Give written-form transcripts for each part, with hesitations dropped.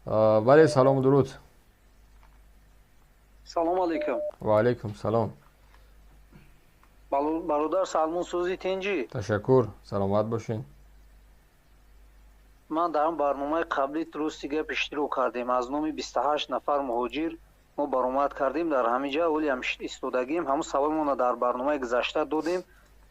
بله سلام و درود. سلام علیکم. و علیکم سلام. برادر سلمان سوزی تنجی. تشکر. سلامت باشین. من در برنامه قبلی درستیگه پیشترو کردیم از نومی 28 نفر مهاجر ما برآمد کردیم در همینجا ولی هم ایستادگیم همون سوالمون در برنامه گذشته دادیم.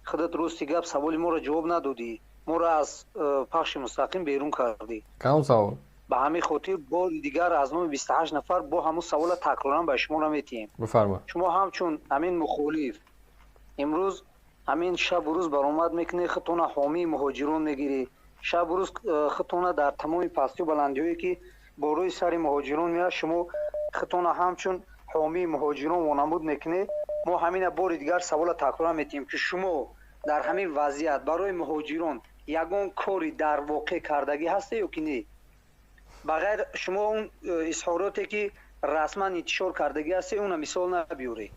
خودت درستیگه سوال ما را جواب ندادی، ما را از پخش مستقیم بیرون کردی. کدام سوال؟ به همین خاطر بار دیگر از نوم 28 نفر با همون سوال تکرارا به شما میتیم. بفرمایید. شما همچون همین مخالف امروز همین شب و روز برآمد میکنی خودتون حامی مهاجرون میگیری، شب و روز خودتون در تمام پستی و بلندیایی که با روی سر مهاجرون میاد شما خودتون همچون حامی مهاجرون وانمود میکنی. ما همین بار دیگر سوال تکرار میتیم که شما در همین وضعیت برای مهاجرون یگان کاری در واقع کردگی هسته یا که نه؟ بغیر شما اون اظهاراتی که رسما انتشار کردگی هسته اون مثال نبیوری.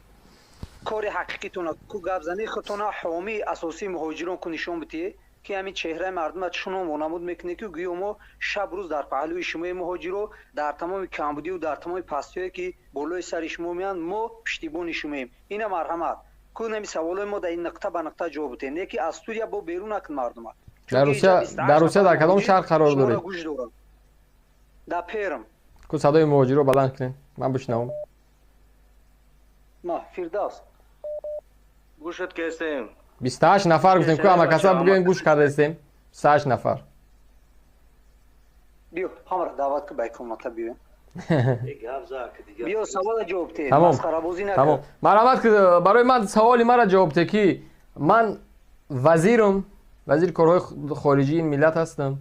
کاری حقیقیتون کو گپ زنی خودتون حامی اساسی مهاجرون کو نشون بدی که همین چهره مردم شما وانمود میکنه که گویا ما شب روز در پهلوی شما مهاجرو در تمام کمبودی و در تمام پستیایی که بالای سر شما میان ما پشتیبان شماییم. این مرحمت کو نمی سوال ما در این نقطه به نقطه جواب بده نه که از استودیا با بیرون نکن مردم. در روسیه در کدام شهر قرار دارید؟ در پیرم. کو صدای مهاجر رو بلند کنین من بشنوم. ما فردوس گوشت کردیم 28 نفر گفتیم که همه کسا بگوین گوش کرده استیم. 28 نفر. بیو همرا دعوت که بیکن مطلب بیو. بیو سوال جواب ته. تمام. تمام. مرحمت که برای من سوالی مرا جواب ته که من وزیر کارهای خارجی این ملت هستم.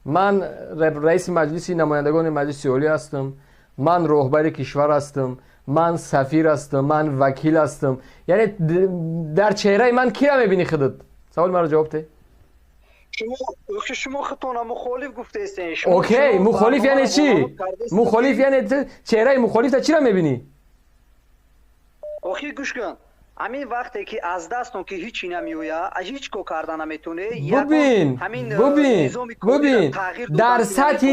من رئیس مجلس نمایندگان مجلس عالی هستم. من راهبر کشور هستم. من سفیر هستم. من وکیل هستم. یعنی در چهره من کی را میبینی خودت؟ سوال مرا جواب ده. شما خودتون مخالف گفته هستین. اوکی مخالف یعنی چی؟ مخالف یعنی چهره مخالف تا چی را میبینی؟ آخی گوش کن. همین وقتی که از دستون که هیچی نمیویا هیچ کو کردن نمیتونه ببین در سطح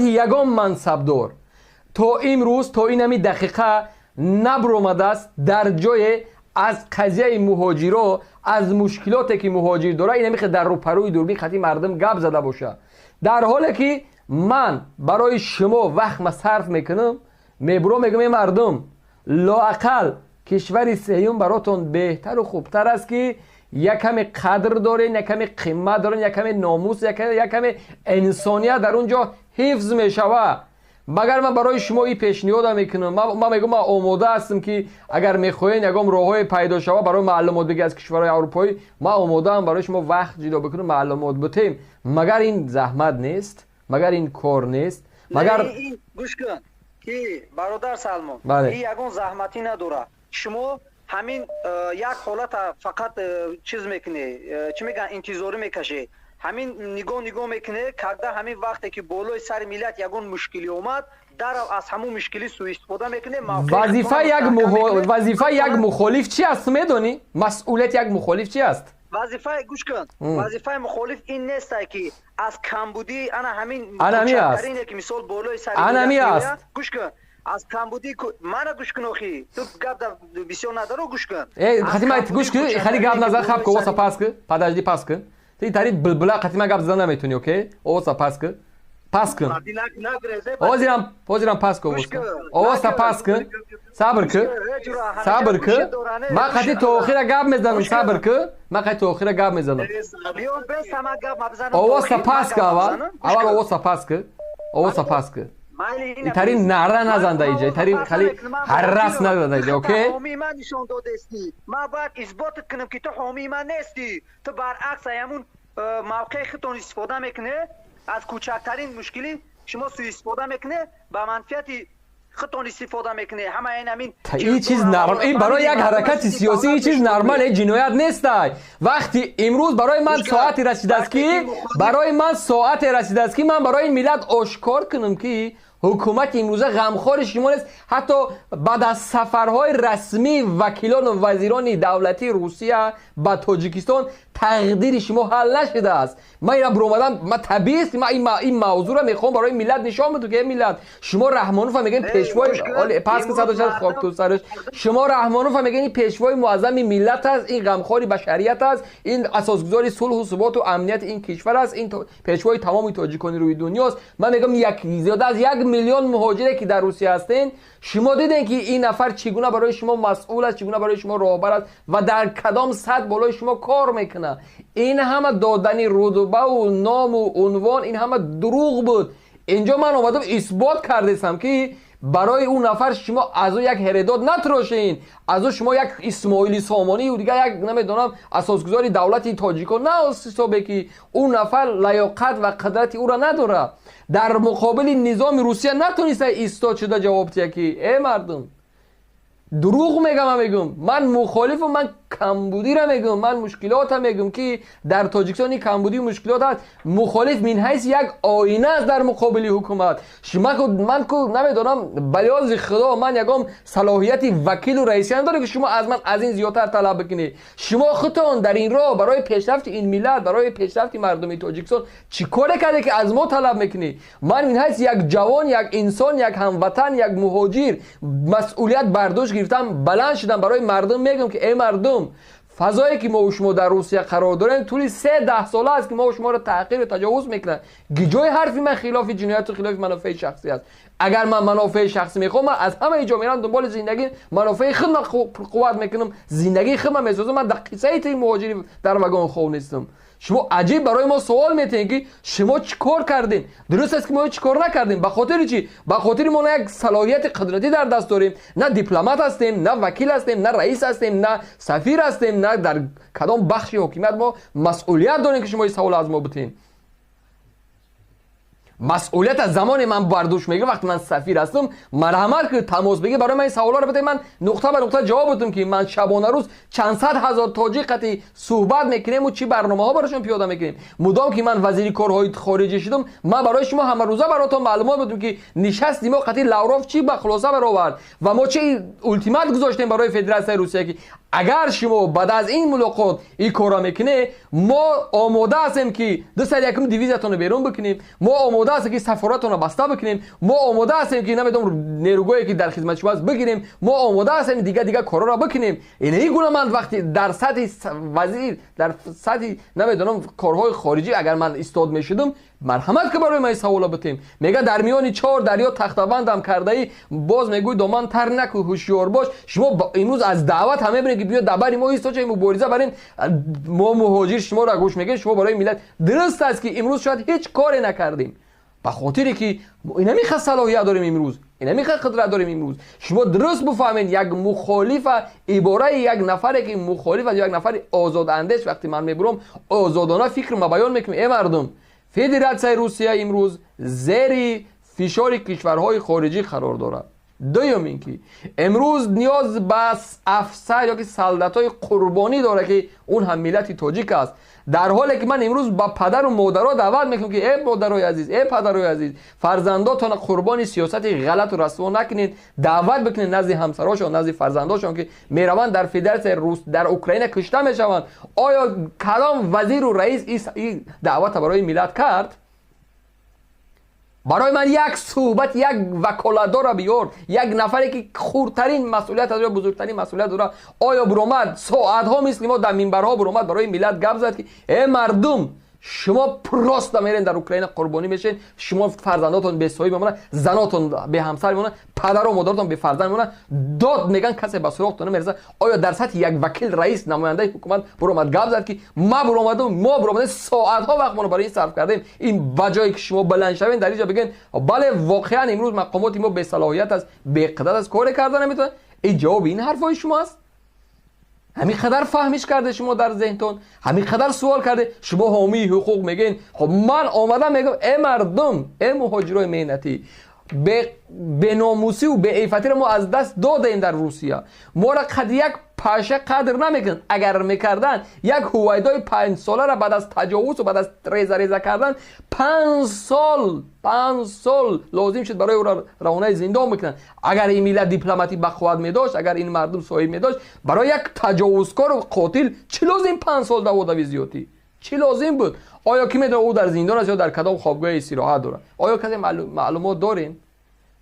یگان منصبدار تا امروز تا این همی دقیقه نبرومده است در جای از قضیه مهاجرا از مشکلاتی که مهاجر داره این همی در رو پروی دوربین خطی مردم گپ زده باشه در حالی که من برای شما وقت صرف میکنم میگم مردم لااقل کشور سهیون براتون بهتر و خوبتر است که یک کمی قدر دارین، یک کمی قیمت دارین، یک کمی ناموس، یک کمی انسانیت در اونجا حفظ میشوه. مگر من برای شما این پیشنهاد میکنم من میگم من آماده هستم که اگر میخواین یگام راههای پیدا شوه برای معلومات بگی از کشورهای اروپایی من آماده ام برای شما وقت جدا بکنم معلومات بتیم. مگر این زحمت نیست؟ مگر این کار نیست؟ مگر گوش کن که برادر سلمان بله. این یگان زحمتی نداره. شما همین یک حالت فقط چیز میکنه چی میگن انتظاری میکشه همین نگاه میکنه که همین وقتی که بالای سر ملت یگان مشکلی اومد در از همون مشکلی سوء استفاده میکنه. وظیفه یک مخالف چی است میدونی؟ مسئولیت یک مخالف چی است؟ وظیفه گوش کن وظیفه مخالف این نیست که از کمبودی همین است که مثال بالای سر است گوش کن از کمبودی من گوش کن اخی تو گپ بسیار نداره گوش کن خاطی گوش کن خالی گپ نظر خب کو واسه پاس که پداجدی پاس که تی تاری بلبلا خاطی گپ زدن نمیتونی اوکی واسه پاس کن پوزیرم پاس کو واسه پاس کن صبر که ما خاطی تو اخیر گپ میزنم صبر که ما خاطی تو اخیر گپ میزنم واسه پاس که اول واسه پاس که ایتاری نره نزنده ایجا ایتاری خالی هر راست نزنده ایجا اوکی؟ حامی من نشون داده استی ما باید اثباتت کنم که تو حامی من نیستی تو برعکس همون موقع خودتون استفاده میکنه از کوچکترین مشکلی شما سوء استفاده میکنه به منفعت خودتون استفاده میکنه همه این این چیز نرمال این برای یک حرکت سیاسی این چیز نرمال جنایت نیست. وقتی امروز برای من ساعتی رسیده است که من برای این ملت آشکار کنم که حکومت امروزه غمخوار شما نیست. حتی بعد از سفرهای رسمی وکیلان و وزیران دولتی روسیه به تاجیکستان تقدیر شما حل نشده است. من اینا برآمدم، من طبیعی است من این موضوع رو میخوام برای ملت نشان بدم که ملت شما رحمانوف میگن پیشوای پس که صداش خاک تو سرش، شما رحمانوف میگن این پیشوای معظم ملت است، این غمخواری بشریت است، این اساسگذاری صلح و ثبات و امنیت این کشور است، این پیشوای تمام تاجیکان روی دنیاست. من میگم زیاده از 1 میلیون مهاجری که در روسیه هستین، شما دیدین که این نفر چگونه برای شما مسئول است، چگونه برای شما راهبر است و در کدام سطح بالای شما کار میکنه. این همه دادنی رتبه و نام و عنوان این همه دروغ بود. اینجا من اومدم اثبات کردم که برای اون نفر شما از او یک هرداد نتراشین، از او شما یک اسماعیلی سامانی و دیگه یک نمیدونم اساسگذاری دولتی تاجیکان نه حسابه که اون نفر لیاقت و قدرتی او را نداره. در مقابل نظام روسیه نتونسته ایستاد شده جواب تیه که ای مردم دروغ میگم من مخالف و من کمبودی را میگم، من مشکلات را میگم که در تاجیکستان کمبودی و مشکلات هست. مخالف من حیث یک آینه است در مقابل حکومت. من کو نمیدونم بلیاز خدا من یکم صلاحیت وکیل و رئیسیان داره که شما از من از این زیادتر طلب بکنید. شما خودتون در این راه برای پیشرفت این ملت، برای پیشرفت مردم تاجیکستان چیکار کرده که از ما طلب میکنید؟ من من حیث یک جوان، یک انسان، یک هموطن، یک مهاجر مسئولیت برداشت گرفتم، بلند شدم برای مردم میگم که ای مردم، فضایی که ما و شما در روسیه قرار داریم طولی 3-10 ساله است که ما و شما رو تحقیر و تجاوز میکنن. گیجای حرفی من خلاف جنایت و خلاف منافع شخصی است. اگر من منافع شخصی میخوام، من از همه جا میرم دنبال زندگی منافع خودم قوت میکنم، زندگی خودم میسازم. من در قصه تی مهاجری در وگان خواب نیستم. شما عجیب برای ما سوال میتین که شما چیکار کردین؟ درست است که ما چیکار نکردیم. به خاطر چی؟ به خاطر ما نه یک صلاحیت قدرتی در دست داریم، نه دیپلمات هستیم، نه وکیل هستیم، نه رئیس هستیم، نه سفیر هستیم، نه در کدام بخشی حکومت ما مسئولیت داریم که شما این سوال از ما بتین. مسئولیت از زمان من برداشت میگه وقتی من سفیر هستم مرحمت که تماس بگی برای من این سوالا رو بده، من نقطه به نقطه جواب بدم که من شبانه روز چند صد هزار تاجیک قتی صحبت میکنیم و چی برنامه ها براشون پیاده میکنیم. مدام که من وزیر کارهای خارجی شدم من برای شما همه روزه براتون معلومات بدم که نشستیم ما قتی لاوروف چی به خلاصه برآورد و ما چه التیمات گذاشتیم برای فدراسیون روسیه که اگر شما بعد از این ملاقات این کارا میکنه ما آماده هستیم که 201 دیویزتون رو بیرون بکنیم، ما آماده هستیم که سفارتتون رو بسته بکنیم، ما آماده هستیم که نمیدونم نیروگاهی که در خدمت شما است بگیریم، ما آماده هستیم دیگه کارا را بکنیم. این گونه من وقتی در سطح وزیر در سطح نمیدونم کارهای خارجی اگر من استاد میشدم مرحمت که برای من سوالا بتیم. میگه در میان 4 دریا تختبندم کرده ای، باز میگوی دامن تر نکو هوشیار باش. شما امروز از دعوت همه برین که بیا دبری ما ایستا چه مبارزه برین ما مهاجر شما را گوش میگین شما برای ملت. درست است که امروز شاید هیچ کاری نکردیم به خاطری که اینا میخواد صلاحیت داریم امروز، اینا میخواد قدرت داریم امروز. شما درست بفهمین یک مخالف عباره یک نفره که مخالف از یک نفر آزاد اندیش وقتی من میبرم آزادانه فکر ما بیان میکنم. ای مردم، فدراسیون روسیه امروز زیر فشار کشورهای خارجی قرار دارد. دوم اینکه امروز نیاز به افسر یا که سلطنت‌های قربانی داره که اون هم ملت تاجیک است. در حالی که من امروز با پدر و مادرها دعوت میکنم که ای مادرای عزیز، ای پدرای عزیز، فرزنداتون قربانی سیاست غلط و رسوا نکنید. دعوت بکنید نزد همسراشون، نزد فرزنداشون که میروند در فدراسیون روس در اوکراین کشته میشوند. آیا کدام وزیر و رئیس این دعوت برای ملت کرد؟ برای من یک صحبت یک وکالتدار را بیار، یک نفری که خردترین مسئولیت داره، بزرگترین مسئولیت داره. آیا برآمد ساعت‌ها مثل ما در منبرها برآمد برای ملت گپ زد که ای مردم شما پراست میرین در اوکراین قربانی میشین، شما فرزنداتون به سایه میمونن، زناتون به همسر میمونن، پدر و مادرتون به فرزند میمونن، داد میگن کسی به سراغتون نمیرسه. آیا در سطح یک وکیل رئیس نماینده حکومت برآمد گپ زد که ما برآمدیم ساعت‌ها وقت ما برای این صرف کردیم، این بجایی که شما بلند شوین در اینجا بگین بله واقعا امروز مقامات ما به صلاحیت است، به قدرت است، کار کردن نمیتونه؟ این جواب این حرفای شماست؟ همین قدر فهمیش کرده شما در ذهنتون، همین قدر سوال کرده شما حامی حقوق میگین. خب من آمدم میگم ای مردم، ای مهاجرای مهنتی، به ناموسی و به عیفتی رو ما از دست دادیم در روسیه. ما را قد یک پاشه قدر نمیکن. اگر میکردن یک هویدای 5 ساله را بعد از تجاوز و بعد از ریزه کردن 5 سال لازم شد برای او را روانه زندان میکنن. اگر این میلت دیپلماتی بخواد میداشت، اگر این مردم صاحب میداشت، برای یک تجاوزکار و قاتل چی لازم 5 سال دوادوی زیاتی؟ چی لازم بود؟ آیا کی میدونه او در زندان است یا در کدام خوابگاه استراحت داره؟ آیا کسی معلومات دارین؟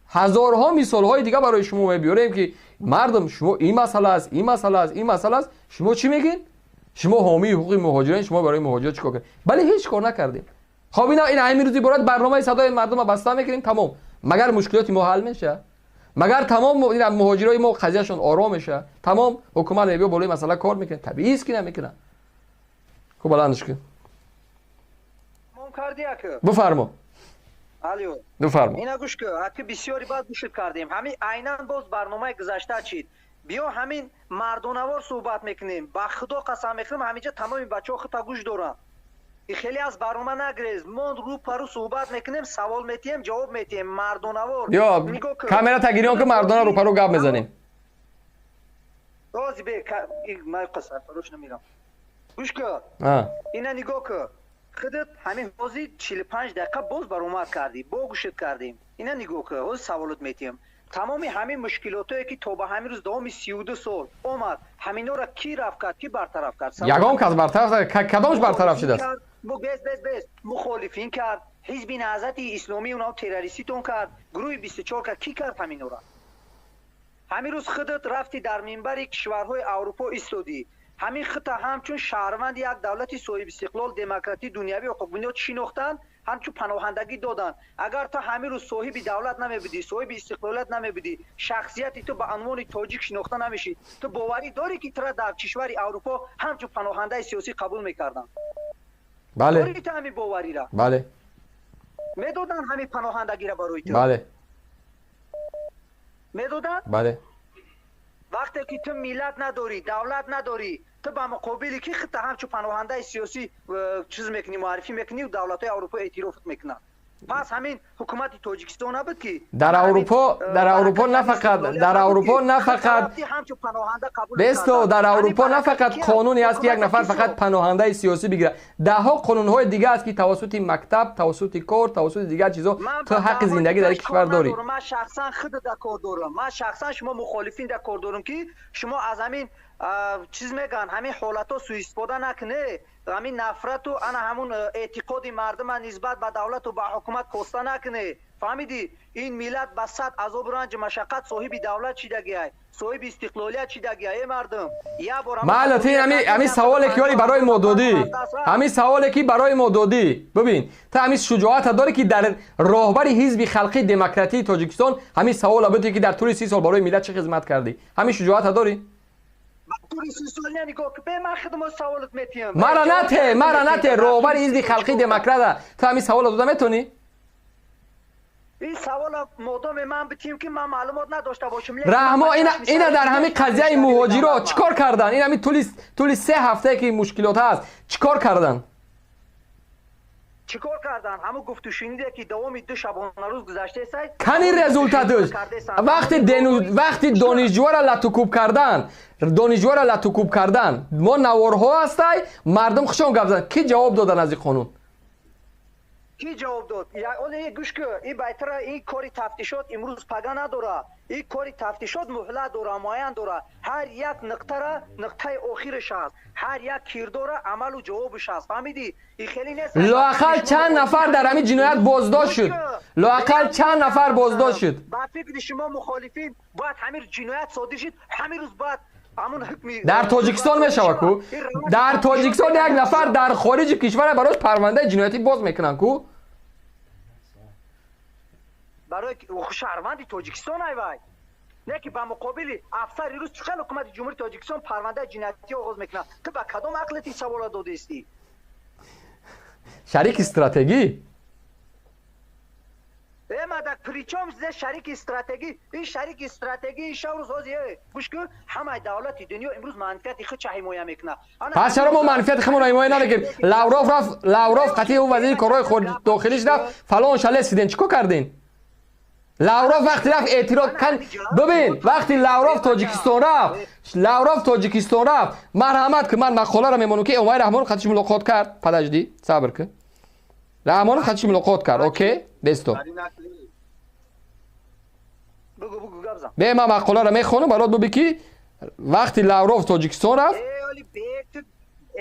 هزارها مثال های دیگه برای شما میبریم که مردم شما این مسئله است، این مسئله است، این مسئله است، شما چی میگین؟ شما حامی حقوق مهاجرین، شما برای مهاجرت چیکار کردین؟ بله هیچ کار نکردیم. خب این همین روزی برات برنامه صدای مردم رو بسته میکنیم تمام. مگر مشکلات ما حل میشه؟ مگر تمام این مهاجرای ما قضیهشون آرام میشه؟ تمام حکومت میبیا بالای مسئله کار میکنه؟ طبیعی است که نمیکنه. خب بلندش کن. بفرما. الو بفرما. اینا گوش که حتی بسیاری بعد گوش کردیم. همین عیناً باز برنامه گذشته چید. بیا همین مردانوار صحبت میکنیم. با خدا قسم میخورم همینجا تمام بچه‌ها خطا گوش دارن. این خیلی از برنامه نگریز. ما رو پرو صحبت میکنیم، سوال میتیم، جواب میتیم. مردانوار یا کامera تگیریان که مردانه رو پرو گپ میزنیم. راضی به من قسم فروش نمیگم. گوش که اینا نگاه که خودت همین حوزی 45 دقیقه باز برآمد کردی، با گوشت کردیم. اینا نگاه که حوز سوالات میتیم. تمام همین مشکلاتایی که تو به همین روز دوام 32 سال اومد، همینا را کی رفع کرد، کی برطرف کرد؟ یگام کس برطرف کدامش برطرف شده است؟ بس مخالفین کرد، حزب نهضت اسلامی اونها تروریستی تون کرد، گروه 24 کرد، کی کرد همینا را؟ همین روز خودت رفتی در منبر کشورهای اروپا ایستادی. همین خطا همچون شهروند یک دولت صاحب استقلال دموکراتی دنیوی و حقوق بنیاد شناختن، همچون پناهندگی دادن. اگر تا همین روز صاحب دولت نمیبودی، صاحب استقلالت نمیبودی، شخصیتی تو به عنوان تاجیک شناخته نمیشی، تو باوری داری که تو در کشور اروپا همچون پناهنده سیاسی قبول میکردن؟ بله. داری تو همین باوری را؟ بله. میدادن همین پناهندگی را برای تو؟ بله. میدادن؟ بله. وقتی که تو ملت نداری، دولت نداری، تو به مقابل کی خطا همچو پناهنده سیاسی چیز میکنی، معرفی میکنی و دولت‌های اروپا اعتراف میکنن؟ پس همین حکومت تاجیکستان نبود که در اروپا نه فقط بستو در اروپا نه فقط قانونی است که یک نفر فقط پناهنده سیاسی بگیره، ده ها قانون‌های دیگه است که توسط مکتب، توسط کار، توسط دیگر چیزا تو حق زندگی در کشور داری. من شخصا خود در کار دارم، من شخصا شما مخالفین در کار دارم که شما از همین چیز میگن همین حالت ها سوء استفاده نکنه، همین نفرت و انا همون اعتقاد مردم نسبت به دولت و به حکومت کاسته نکنه. فهمیدی؟ این ملت به صد عذاب رنج مشقت صاحب دولت چیدگی ای، صاحب استقلالیت چیدگی ای مردم. یا بار همین سوالی که برای مودودی، همین سوالی که برای مودودی، ببین تا همین شجاعت داره که در راهبر حزب خلقی دموکراتی تاجیکستان همین سوال بودی که در طول 30 سال برای ملت چه خدمت کردی، همین شجاعت داری؟ مرا نته راهبر حزب خلقی دموکرات تو همین سوال داده میتونی؟ این سوال مردم من بتیم که من معلومات نداشته باشم. رحما اینا در همین قضیه مهاجرا چیکار کردن؟ این همین طول 3 هفته که مشکلات هست چیکار کردن؟ چیکار کردن؟ همون گفت و شنیده که دوام 2 شبانه روز گذشته است. کنی رزولت داشت. وقتی دانشجوها را لطوکوب کردن، ما نوارها هستی مردم خوشم گپ زدن. کی جواب دادن از این قانون؟ کی جواب داد؟ یعنی گوش که این بهتره این کاری تفتیشات امروز پگا نداره. این کاری تفتیشات مهلت داره، معین داره. هر یک نقطه آخرش هست. هر یک کردار عمل و جوابش هست. فهمیدی؟ این خیلی نیست. لااقل چند نفر در همین جنایت بازداشت شد. لااقل چند نفر بازداشت شد. با فکر شما مخالفین باید همین جنایت صادر شد. همین روز باید در تاجیکستان میشوه کو؟ در تاجیکستان یک نفر در خارج کشور براش پرونده جنایتی باز میکنن کو؟ برای شهروند تاجیکستان ای وای. نه که با مقابل افسر روز چقدر حکومت جمهوری تاجیکستان پرونده جنایتی آغاز میکنه. تو با کدام عقلت سوال داده استی؟ شریک استراتژی ما در پریچام زده شریک استراتژی. این شریک استراتژی این شو روز هازیه گوش کن همه دولت دنیا امروز منفعت خود چه حمایت میکنه. پس چرا ما منفعت خودمون حمایت نمیکنیم؟ لاوروف قطعی او وزیر کارهای خود داخلیش رفت فلان شله سیدن چیکار کردین؟ لاوروف وقتی رفت اعتراض کن ببین وقتی لاوروف تاجیکستان رفت مرحمت که من مقاله را میمونم که عمر رحمان خودش ملاقات کرد پدجدی صبر که رحمان خودش ملاقات کرد اوکی بستو بگو گبزم به من مقاله را میخونم برات ببین که وقتی لاوروف تاجیکستان رفت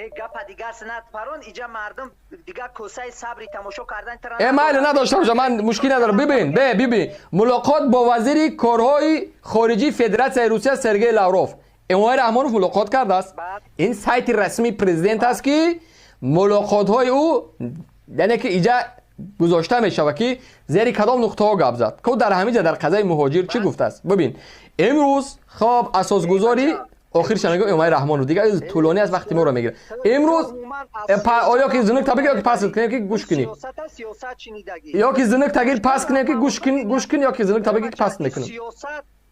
گپ دیگر سنت فران اینجا مردم دیگر کوسه صبری تماشا کردن مایل نداشته باشه من مشکلی ندارم ببین ملاقات با وزیر کارهای خارجی فدراسیون روسیه سرگئی لاوروف عمر رحمانوف ملاقات کرده است این سایت رسمی پرزیدنت است که ملاقات های او یعنی که اینجا گذاشته می شود که زیر کدام نقطه ها گپ زد که در همینجا در قضیه مهاجر چی گفته است ببین امروز خب اساسگذاری آخر شنگو عمر رحمانوف دیگه طولانی از وقتی ما رو میگیره امروز آیا که زنک تبیگ یا که پاس کنیم که گوش کنی یا که زنک تغییر پاس کنیم که گوش کنی یا که زنک تبیگ که پاس میکنیم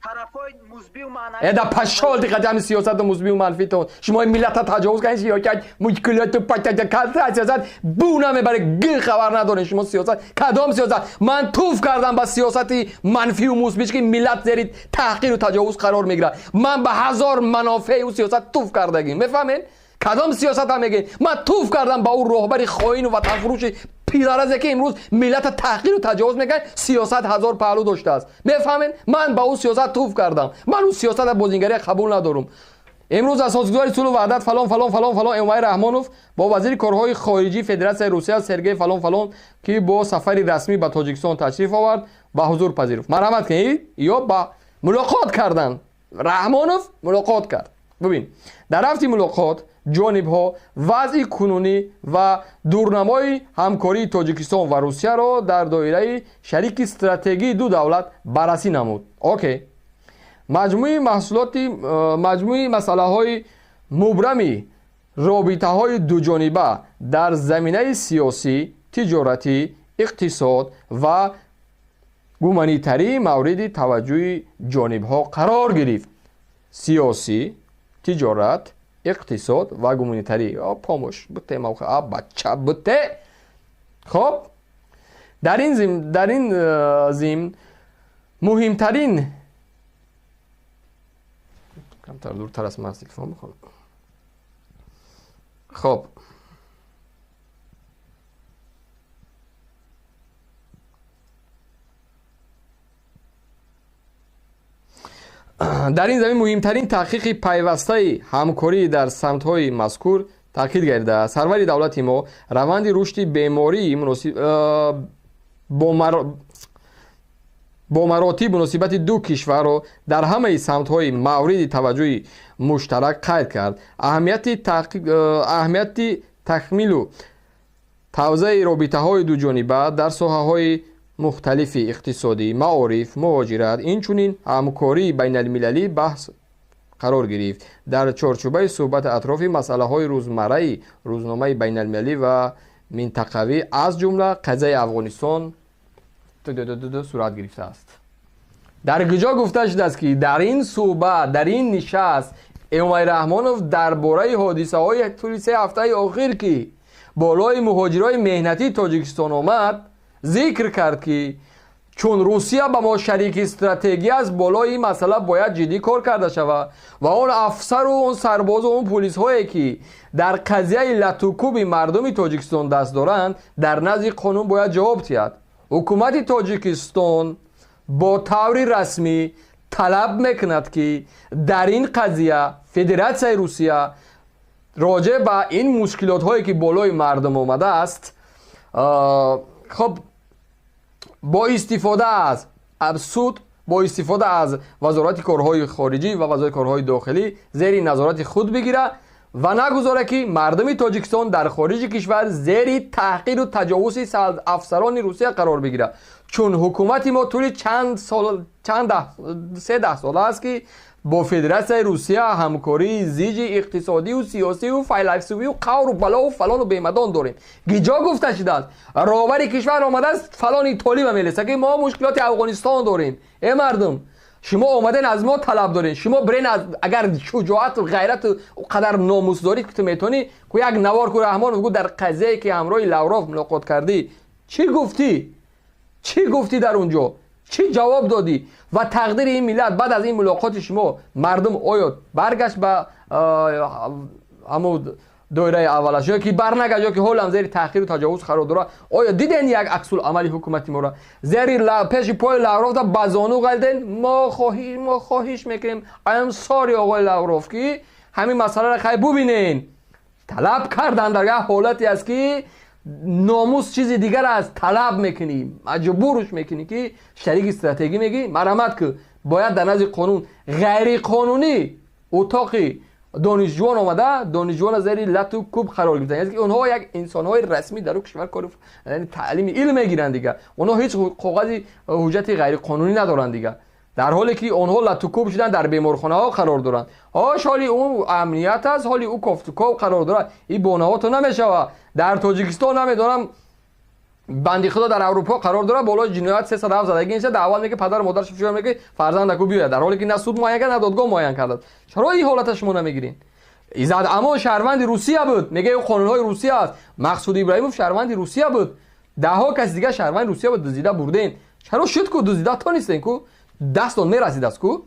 طرفای مثبت و معنوی ادا پاشال دیگه همین سیاست مثبت و منفی تو شما ملت تجاوز کنید یا که مشکلات پاتک کار سیاست بونا میبره گل خبر ندارین شما سیاست کدام سیاست من توف کردم با سیاستی منفی و مثبت که ملت زیر تحقیر و تجاوز قرار میگیره من به هزار منافع و سیاست توف کردگیم میفهمین کدام سیاست هم میگه من توف کردم با اون رهبر خائن و وطن فروش پیرارزه که امروز ملت تحقیر و تجاوز میکنه سیاست هزار پهلو داشته است میفهمین من با اون سیاست توف کردم من اون سیاست بازیگری قبول ندارم امروز اساسگذار صلح و وحدت فلان عمر رحمانوف با وزیر کارهای خارجی فدراسیون روسیه سرگئی فلان که با سفری رسمی به تاجیکستان تشریف آورد به حضور پذیرفت مرحمت کنید یا با ملاقات کردن رحمانوف ملاقات کرد ببین در رفتی ملاقات جانب ها وضع کنونی و دورنمای همکاری تاجیکستان و روسیه را در دایره شریک استراتژی دو دولت بررسی نمود اوکی مجموعی مسئله های مبرمی رابطه های دو جانبه در زمینه سیاسی تجارتی اقتصاد و گومانیتری مورد توجه جانب ها قرار گرفت سیاسی تجارت اقتصاد و گومانیتری پاموش بته موقع بچه بته خب در این ضمن مهمترین کمتر دورتر از من تلفن بخونم خب در این زمین مهمترین تحقیق پیوسته همکاری در سمت‌های مذکور تاکید گردیده است سرور دولت ما روند رشد بیماری با مراتب مناسبت دو کشور را در همه سمت‌های مورد توجه مشترک قید کرد اهمیت تکمیل و توسعه رابطه‌های دو جانبه در ساحه‌های مختلف اقتصادی، معارف، مهاجرت اینچنین همکاری بین المللی بحث قرار گرفت در چارچوب صحبت اطراف مسائل روزمره روزنامه بین المللی و منطقوی از جمله قضیه افغانستان صورت گرفته است در کجا گفته شده است که در این صحبت در این نشست عمر رحمانوف درباره حادثه های طول 3 هفته اخیر که بالای مهاجرای مهنتی تاجیکستان آمد ذکر کرد که چون روسیه با ما شریک استراتژی است بالای این مسئله باید جدی کار کرده شود و اون افسر و اون سرباز و اون پلیس هایی که در قضیه لطوکوب مردم تاجیکستان دست دارند در نزد قانون باید جواب دهد حکومت تاجیکستان با طور رسمی طلب میکند که در این قضیه فدراسیون روسیه راجع به این مشکلات هایی که بالای مردم آمده است خب با استفاده از ابسود با استفاده از وزارت کارهای خارجی و وزارت کارهای داخلی زیر نظارت خود بگیره و نگذاره که مردم تاجیکستان در خارج کشور زیر تحقیر و تجاوز افسران روسیه قرار بگیره چون حکومت ما طول سه ده سال است که با فدراسیون روسیه همکاری زیج اقتصادی و سیاسی و فیلسوفی و قور و بلا و فلان و بیمدان داریم گیجا گفته شده است راهبر کشور آمده است فلان ایتالیا میرسه که ما مشکلات افغانستان داریم ای مردم شما اومدن از ما طلب دارین شما برین اگر شجاعت و غیرت و قدر ناموس دارید که میتونی که یک نوار کو رحمان بگو در قضیه که همراه لاوروف ملاقات کردی چی گفتی در اونجا چی جواب دادی و تقدیر این ملت بعد از این ملاقات شما مردم آیا برگشت به همو دوره اولش یا که برنگشت یا که حال زیر تحقیر و تجاوز قرار داره؟ آیا دیدین یک عکس العمل حکومتی ما را زیر پیش پای لاوروف دا بازانو گلدن ما خواهش میکنیم ام ساری آقای لاوروف که همین مسئله را خیلی ببینین. طلب کردن در یه حالتی است که ناموس چیزی دیگر است طلب میکنی مجبورش میکنی که شریک استراتژی میگی مرامت که باید در نزد قانون غیر قانونی اتاقی دانشجویان آمده دانشجویان زیر لط و کوب قرار گرفتن یعنی که اونها یک انسان‌های رسمی در کشور کار یعنی تعلیم علم میگیرن دیگه اونها هیچ کاغذ حجت غیر قانونی ندارن دیگه در حالی که اونها لط و کوب شدن در بیمارخانه ها قرار دارن حالی اون امنیت است حالی او کافتوکاو قرار داره این بونه‌ها تو نمیشه در تاجیکستان نمیدونم بندی خدا در اروپا قرار داره بالای جنایت 307 زدگی میشه دعوا میگه پدر مادرش فشار میگه فرزندکو بیاد در حالی که نه سود معین کرد نه دادگاه معین کرد چرا این حالت شما نمیگیرین ایزد اما شهروند روسیه بود میگه اون قانون‌های روسیه است مقصود ابراهیموف شهروند روسیه بود ده ها کس دیگه شهروند روسیه بود دزدیده بردین چرا شد کو دزدیده تا نیستین کو دستون میرسید است کو